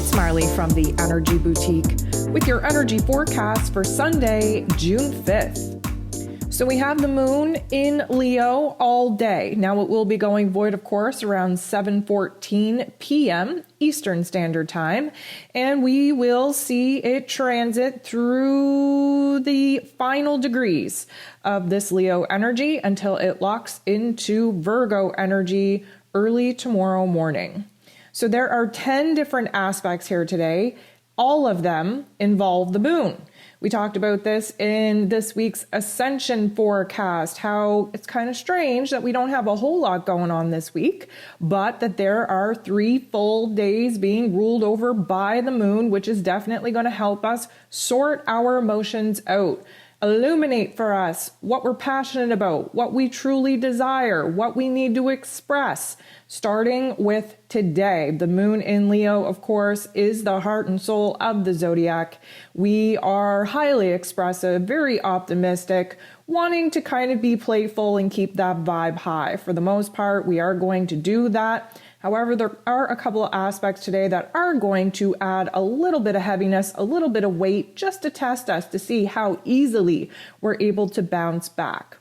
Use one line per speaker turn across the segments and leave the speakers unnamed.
It's Marley from the Energy Boutique with your energy forecast for Sunday, June 5th. So we have the moon in Leo all day. Now it will be going void, of course, around 7:14 p.m. Eastern Standard Time, and we will see it transit through the final degrees of this Leo energy until it locks into Virgo energy early tomorrow morning. So there are 10 different aspects here today. All of them involve the moon. We talked about this in this week's ascension forecast, how it's kind of strange that we don't have a whole lot going on this week, but that there are 3 full days being ruled over by the moon, which is definitely going to help us sort our emotions out. Illuminate for us what we're passionate about, what we truly desire, what we need to express. Starting with today, the moon in Leo, of course, is the heart and soul of the zodiac. We are highly expressive, very optimistic, wanting to kind of be playful and keep that vibe high. For the most part, we are going to do that. However, there are a couple of aspects today that are going to add a little bit of heaviness, a little bit of weight, just to test us to see how easily we're able to bounce back.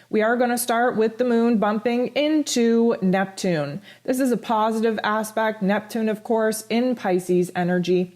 We are going to start with the moon bumping into Neptune. This is a positive aspect. Neptune, of course, in Pisces energy,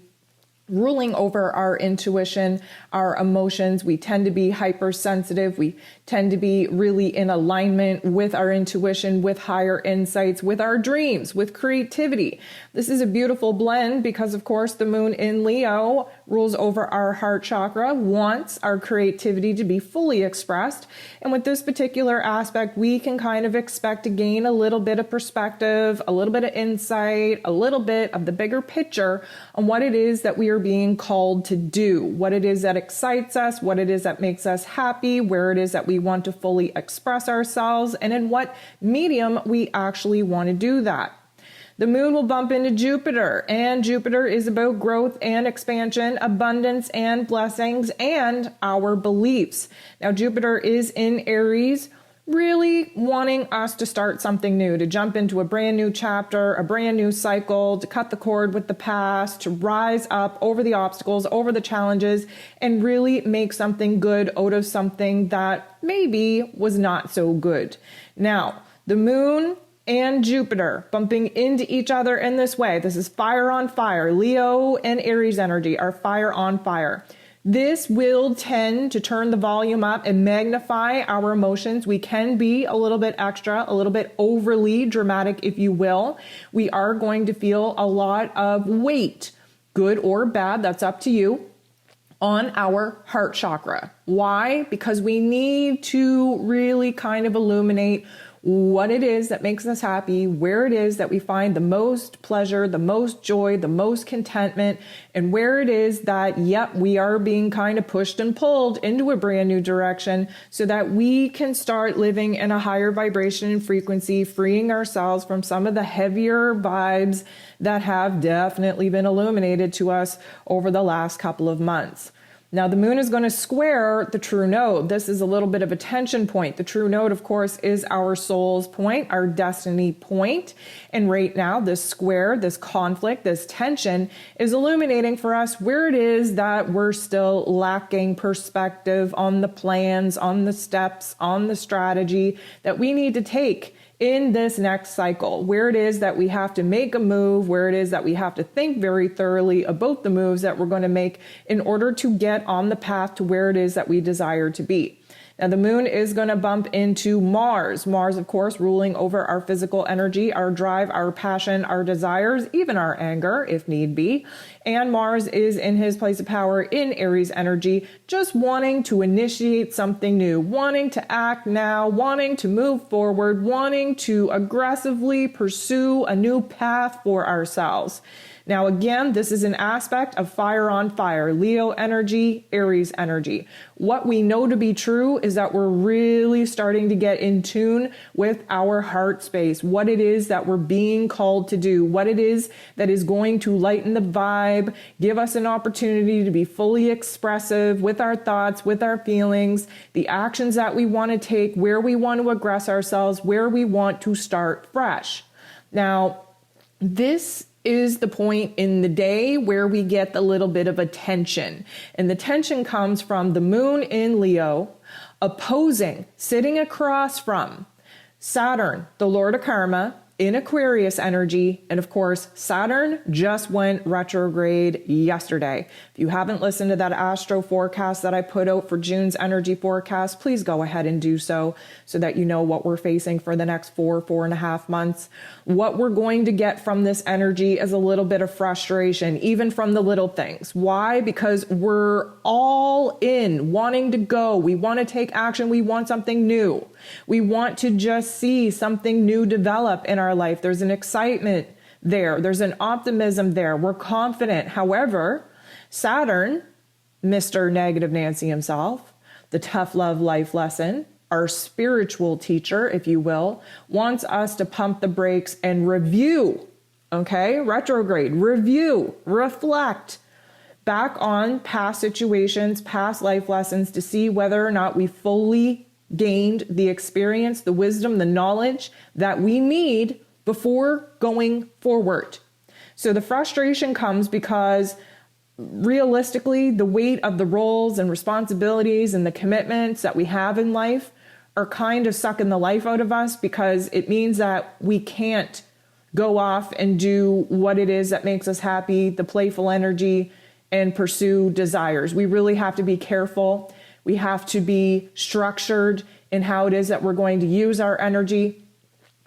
ruling over our intuition, our emotions. We tend to be hypersensitive. We tend to be really in alignment with our intuition, with higher insights, with our dreams, with creativity. This is a beautiful blend because, of course, the moon in Leo rules over our heart chakra, wants our creativity to be fully expressed. And with this particular aspect, we can kind of expect to gain a little bit of perspective, a little bit of insight, a little bit of the bigger picture on what it is that we are being called to do, what it is that excites us, what it is that makes us happy, where it is that we want to fully express ourselves, and in what medium we actually want to do that. The moon will bump into Jupiter, and Jupiter is about growth and expansion, abundance and blessings, and our beliefs. Now, Jupiter is in Aries, really wanting us to start something new, to jump into a brand new chapter, a brand new cycle, to cut the cord with the past, to rise up over the obstacles, over the challenges, and really make something good out of something that maybe was not so good. Now, the moon and Jupiter bumping into each other in this way. This is fire on fire. Leo and Aries energy are fire on fire. This will tend to turn the volume up and magnify our emotions. We can be a little bit extra, a little bit overly dramatic, if you will. We are going to feel a lot of weight, good or bad, that's up to you, on our heart chakra. Why? Because we need to really kind of illuminate what it is that makes us happy, where it is that we find the most pleasure, the most joy, the most contentment, and where it is that, yep, we are being kind of pushed and pulled into a brand new direction so that we can start living in a higher vibration and frequency, freeing ourselves from some of the heavier vibes that have definitely been illuminated to us over the last couple of months. Now, the moon is going to square the true node. This is a little bit of a tension point. The true node, of course, is our soul's point, our destiny point. And right now, this square, this conflict, this tension is illuminating for us where it is that we're still lacking perspective on the plans, on the steps, on the strategy that we need to take in this next cycle, where it is that we have to make a move, where it is that we have to think very thoroughly about the moves that we're going to make in order to get on the path to where it is that we desire to be. Now, the moon is going to bump into Mars. Mars, of course, ruling over our physical energy, our drive, our passion, our desires, even our anger, if need be. And Mars is in his place of power in Aries energy, just wanting to initiate something new, wanting to act now, wanting to move forward, wanting to aggressively pursue a new path for ourselves. Now, again, this is an aspect of fire on fire, Leo energy, Aries energy. What we know to be true is that we're really starting to get in tune with our heart space, what it is that we're being called to do, what it is that is going to lighten the vibe, give us an opportunity to be fully expressive with our thoughts, with our feelings, the actions that we want to take, where we want to aggress ourselves, where we want to start fresh. Now, this is the point in the day where we get the little bit of a tension. And the tension comes from the moon in Leo opposing, sitting across from Saturn, the Lord of Karma, in Aquarius energy. And of course, Saturn just went retrograde yesterday. If you haven't listened to that astro forecast that I put out for June's energy forecast, please go ahead and do so that you know what we're facing for the next 4.5 months. What we're going to get from this energy is a little bit of frustration, even from the little things. Why? Because we're all in, wanting to go. We want to take action. We want something new. We want to just see something new develop in our life. There's an excitement there. There's an optimism there. We're confident. However, Saturn, Mr. Negative Nancy himself, the tough love life lesson, our spiritual teacher, if you will, wants us to pump the brakes and review, okay? Retrograde, review, reflect back on past situations, past life lessons to see whether or not we fully gained the experience, the wisdom, the knowledge that we need before going forward. So the frustration comes because realistically, the weight of the roles and responsibilities and the commitments that we have in life are kind of sucking the life out of us, because it means that we can't go off and do what it is that makes us happy, the playful energy, and pursue desires. We really have to be careful. We have to be structured in how it is that we're going to use our energy.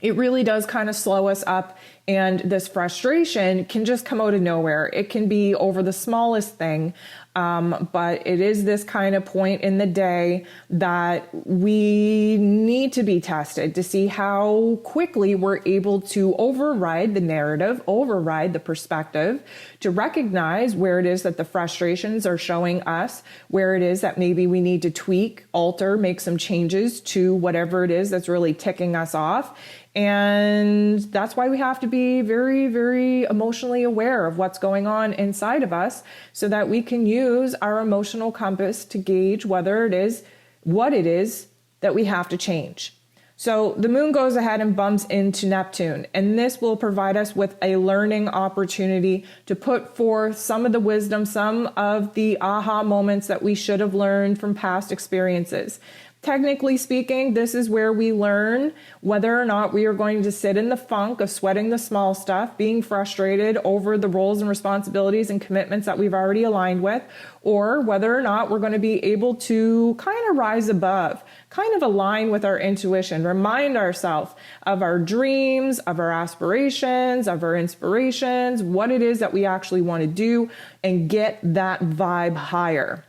It really does kind of slow us up, and this frustration can just come out of nowhere. It can be over the smallest thing, but it is this kind of point in the day that we need to be tested to see how quickly we're able to override the narrative, override the perspective, to recognize where it is that the frustrations are showing us, where it is that maybe we need to tweak, alter, make some changes to whatever it is that's really ticking us off. And that's why we have to be very, very emotionally aware of what's going on inside of us, so that we can use our emotional compass to gauge whether it is what it is that we have to change. So the moon goes ahead and bumps into Neptune, and this will provide us with a learning opportunity to put forth some of the wisdom, some of the aha moments that we should have learned from past experiences. Technically speaking, this is where we learn whether or not we are going to sit in the funk of sweating the small stuff, being frustrated over the roles and responsibilities and commitments that we've already aligned with, or whether or not we're going to be able to kind of rise above, kind of align with our intuition, remind ourselves of our dreams, of our aspirations, of our inspirations, what it is that we actually want to do, and get that vibe higher.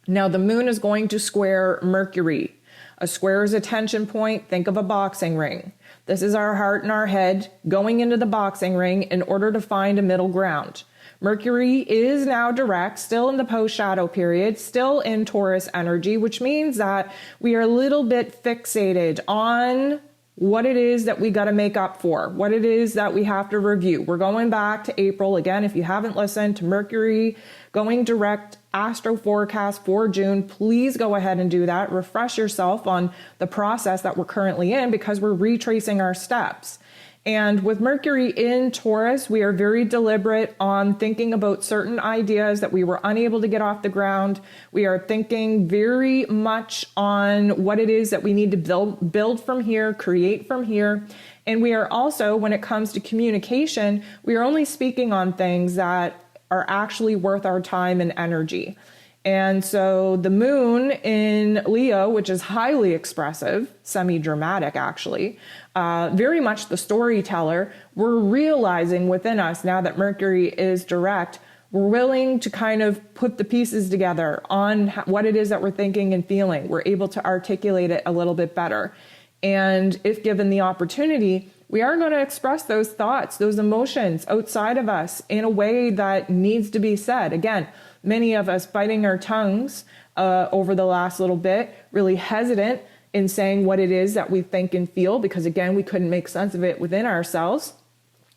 Now, the moon is going to square Mercury. A square is a tension point. Think of a boxing ring. This is our heart and our head going into the boxing ring in order to find a middle ground. Mercury is now direct, still in the post-shadow period, still in Taurus energy, which means that we are a little bit fixated on what it is that we got to make up for, what it is that we have to review. We're going back to April. Again, if you haven't listened to Mercury going direct astro forecast for June, please go ahead and do that. Refresh yourself on the process that we're currently in, because we're retracing our steps. And with Mercury in Taurus, we are very deliberate on thinking about certain ideas that we were unable to get off the ground. We are thinking very much on what it is that we need to build from here, create from here. And we are also, when it comes to communication, we are only speaking on things that are actually worth our time and energy. And so the moon in Leo, which is highly expressive, semi-dramatic actually, very much the storyteller, we're realizing within us now that Mercury is direct, we're willing to kind of put the pieces together on what it is that we're thinking and feeling. We're able to articulate it a little bit better. And if given the opportunity, we are going to express those thoughts, those emotions outside of us in a way that needs to be said. Again, many of us biting our tongues over the last little bit, really hesitant in saying what it is that we think and feel, because again, we couldn't make sense of it within ourselves.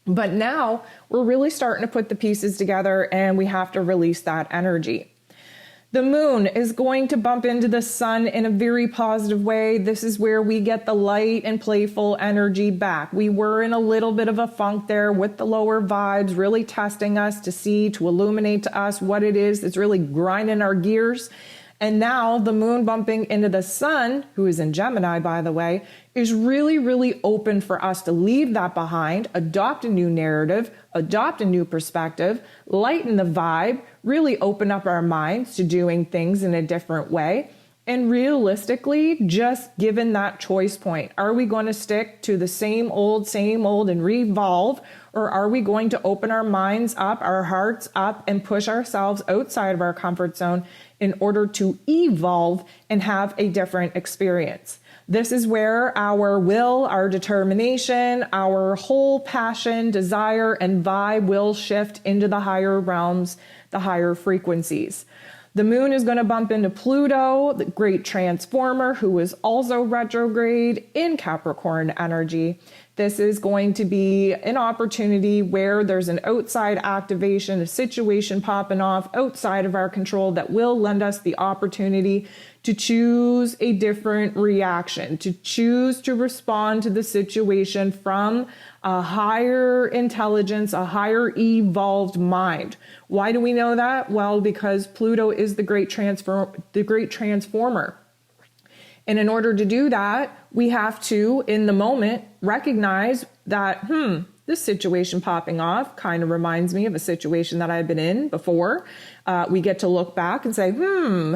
But now we're really starting to put the pieces together, and we have to release that energy. The moon is going to bump into the sun in a very positive way. This is where we get the light and playful energy back. We were in a little bit of a funk there with the lower vibes, really testing us to see, to illuminate to us what it is that's really grinding our gears. And now the moon bumping into the sun, who is in Gemini, by the way, is really, really open for us to leave that behind, adopt a new narrative, adopt a new perspective, lighten the vibe, really open up our minds to doing things in a different way. And realistically, just given that choice point, are we going to stick to the same old and revolve? Or are we going to open our minds up, our hearts up, and push ourselves outside of our comfort zone in order to evolve and have a different experience? This is where our will, our determination, our whole passion, desire, and vibe will shift into the higher realms, the higher frequencies. The moon is going to bump into Pluto, the great transformer, who is also retrograde in Capricorn energy. This is going to be an opportunity where there's an outside activation, a situation popping off outside of our control that will lend us the opportunity to choose a different reaction, to choose to respond to the situation from a higher intelligence, a higher evolved mind. Why do we know that? Well, because Pluto is the great transformer. And in order to do that, we have to, in the moment, recognize that, this situation popping off kind of reminds me of a situation that I've been in before. We get to look back and say,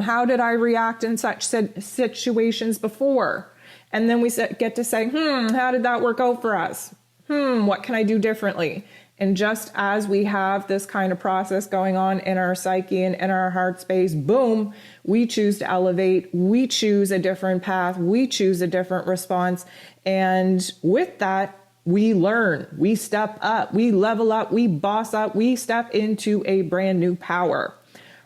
how did I react in such situations before? And then we get to say, how did that work out for us? What can I do differently? And just as we have this kind of process going on in our psyche and in our heart space, boom, we choose to elevate, we choose a different path, we choose a different response. And with that, we learn, we step up, we level up, we boss up, we step into a brand new power.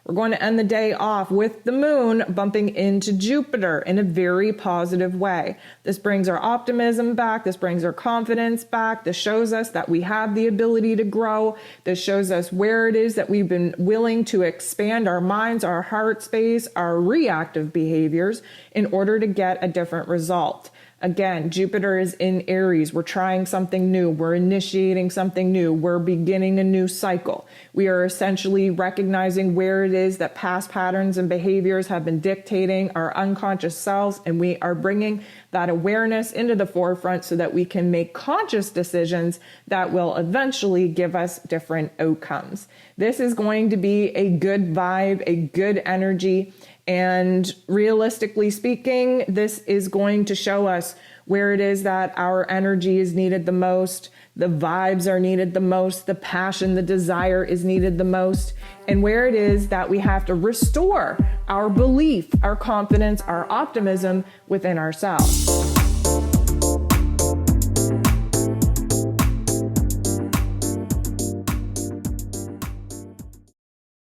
We're going to end the day off with the moon bumping into Jupiter in a very positive way. This brings our optimism back. This brings our confidence back. This shows us that we have the ability to grow. This shows us where it is that we've been willing to expand our minds, our heart space, our reactive behaviors in order to get a different result. Again, Jupiter is in Aries. We're trying something new. We're initiating something new. We're beginning a new cycle. We are essentially recognizing where it is that past patterns and behaviors have been dictating our unconscious selves, and we are bringing that awareness into the forefront so that we can make conscious decisions that will eventually give us different outcomes. This is going to be a good vibe, a good energy. And realistically speaking, this is going to show us where it is that our energy is needed the most, the vibes are needed the most, the passion, the desire is needed the most, and where it is that we have to restore our belief, our confidence, our optimism within ourselves.